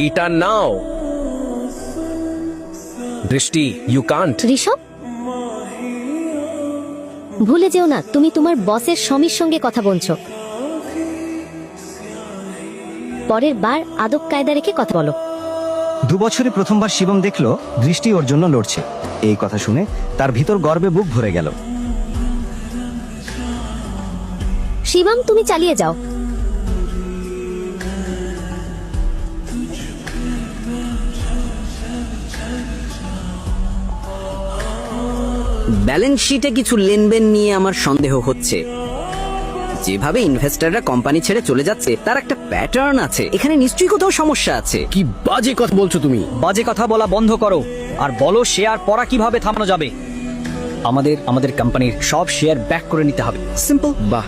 এটা নাও। দৃষ্টি, you can't. Rishabh, ভুলে যেও না তুমি তোমার বসের স্বামীর সঙ্গে কথা বলছো। পরের বার আদব কায়দা রেখে কথা বলো। 2 বছরে প্রথমবার শিবম দেখলো দৃষ্টি ওর জন্য লড়ছে। এই কথা শুনে তার ভিতর গর্বে বুক ভরে গেল। শিবম, তুমি চালিয়ে যাও। ব্যালেন্স শিটে কিছু লেনদেন নিয়ে আমার সন্দেহ হচ্ছে। যেভাবে ইনভেস্টররা কোম্পানি ছেড়ে চলে যাচ্ছে তার একটা প্যাটার্ন আছে। এখানে নিশ্চয়ই কোথাও সমস্যা আছে। কি বাজে কথা বলছো তুমি? বাজে কথা বলা বন্ধ করো আর বলো শেয়ার পড়া কিভাবে থামানো যাবে। আমাদের কোম্পানির সব শেয়ার ব্যাক করে নিতে হবে, সিম্পল। বাহ,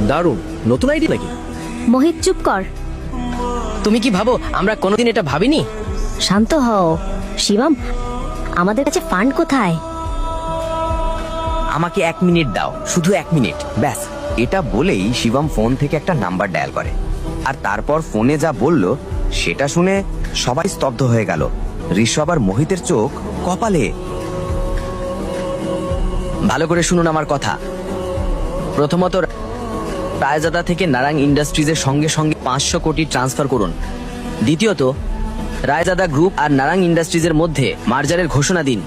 দারুণ। নতুন আইডিয়া নাকি? মোহিত, চুপ কর। তুমি কি ভাবো আমরা কোনোদিন এটা ভাবিনি? শান্ত হও। শিবম, আমাদের কাছে ফান্ড কোথায়? আমাকে 1 মিনিট দাও, শুধু 1 মিনিট ব্যাস। এটা বলেই শিবম ফোন থেকে একটা নাম্বার ডায়াল করে, আর তারপর ফোনে যা বলল সেটা শুনে সবাই স্তব্ধ হয়ে গেল। ঋষভ আর মোহিতের চোখ কপালে। ভালো করে শুনুন আমার কথা। প্রথমত, রায়জাদা থেকে নারাং ইন্ডাস্ট্রিজের সঙ্গে সঙ্গে 500 কোটি ট্রান্সফার করুন। দ্বিতীয়ত, রায়জাদা গ্রুপ আর নারাং ইন্ডাস্ট্রিজের মধ্যে মার্জারের ঘোষণা দিন।